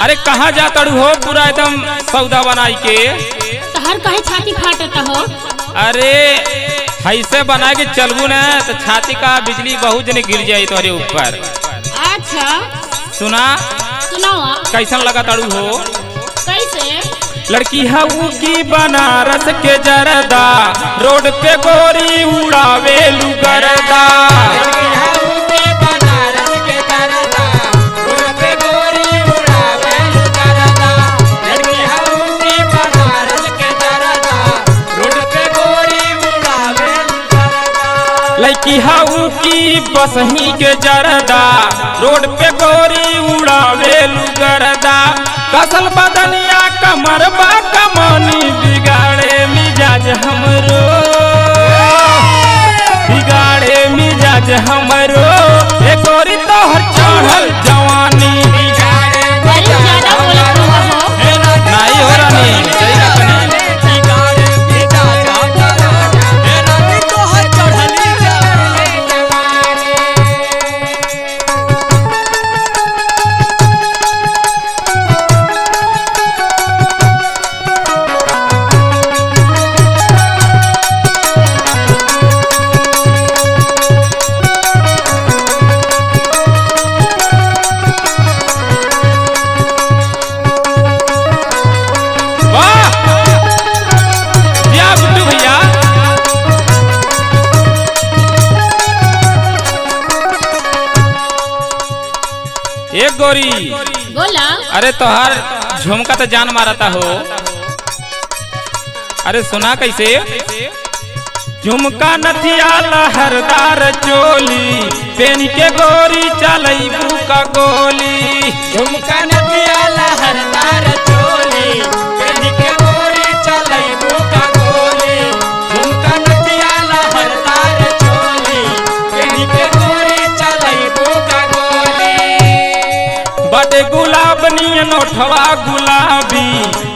अरे कहाँ जाता हो पूरा एकदम सौदा बनाई के? तहर कहे छाती फाटत हो? अरे ऐसे बना के चलबू ना तो छाती का बिजली बहुत जने गिर जाये तुम्हारे ऊपर। अच्छा सुना सुनाओ कैसन लगा ताड़ू हो? कैसे? लड़की हऊ की बनारस के जरदा रोड पे गोरी उड़ावे लुगरदा। लड़की हऊ की बसही के जरदा रोड पे गोरी उड़ावे लुगरदा। कसल बदनिया कमर बा कमानी बिगाड़े मिजाज हमरो, बिगाड़े मिजाज हमरो। ए गोरी तोहर चढ़ल जवानी नहीं हो रानी सही रखनी। एक गोरी बोला। अरे तोहार झुमका तो जान मारता हो। अरे सुना कैसे? झुमका नथिया लहरदार चोली पेन के गोरी चलई बुका गोली। झुमका नथिया लहरदार चोली पेन के गोरी चलई बुका गोली। झुमका नथिया लहरदार चोली पेन के गोरी चलई बुका गोली। बड़े गुलाब नियन ओठवा गुलाबी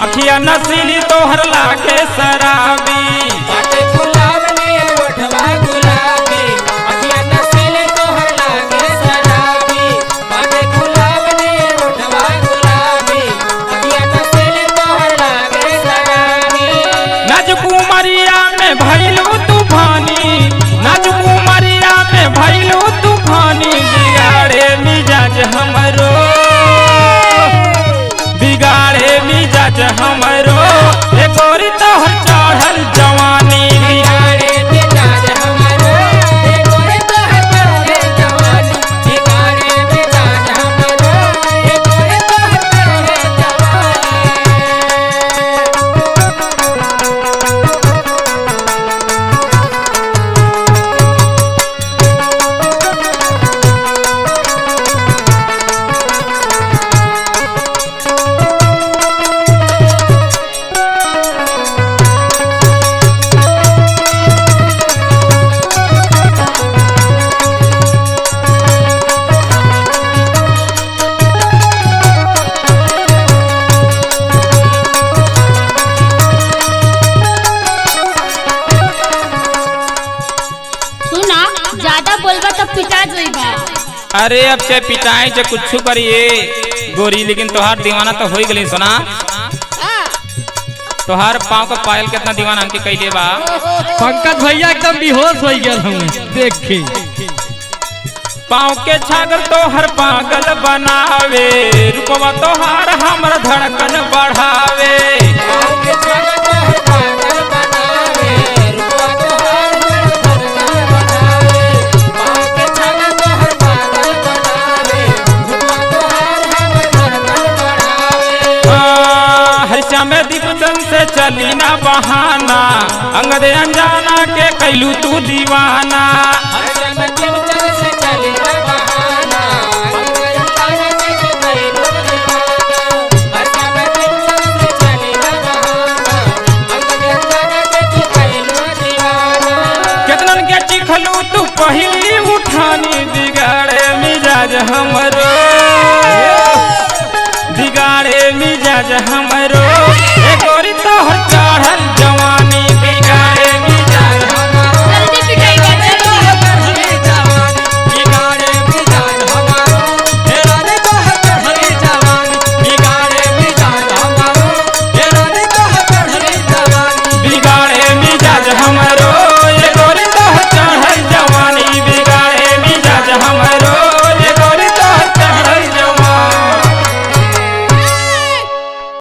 अखिया नसीली तोहर लागे शराबी। बड़े गुलाब नियन ओठवा गुलाबी अखिया नसीली तोहर लागे शराबी। बड़े गुलाब नियन ओठवा गुलाबी अखिया नसीली तोहर लागे शराबी। नाजुकुमरिया में भइलू तूफानी, नाजुकुमरिया में भइलू तूफानी। बिगाड़े मिजाज हमरो, बिगाड़े मिजाज हमरो। ए गोरी तोहर चढ़ल जवानी बिगाड़े मिजाज हमरो। ए गोरी तोहर चढ़ल जवानी बिगाड़े मिजाज हमरो। ए गोरी तोहर चढ़ल जवानी। सुना ज्यादा बोलबा तो पिटा जइबा। अरे अब से पिटाई से कुछ करिए गोरी, लेकिन तोहार दीवाना तो हो गई। सुना तोहार पाँव का पायल कितना दीवाना हमके कैले बा। पंकज भैया एकदम बेहोश हो गया हमें देख के। पाँव के छागल तोहर पागल बनावे, रूपवा तोहार हमर धड़कन बढ़ावे। पाँव के छागल तोहर पागल बनावे, रूपवा तोहार हमर धड़कन बढ़ावे। पाँव के छागल तोहर पागल बनावे, रूपवा तोहार हमर धड़कन बढ़ावे। हर्षा में दीपचंद से चली ना बहाना, अंगद अनजाना के कैलू तू दीवाना। हर समय दिलचस्प से चली ना बहाना, अंगद अनजाना के कैलू दीवाना। हर समय दिलचस्प से चली ना बहाना, अंगद अनजाना के कैलू दीवाना। केतनन के चिखलू तू पहली उठानी। बिगाड़े मिजाज हमरो, बिगाड़े मिजाज हमरो।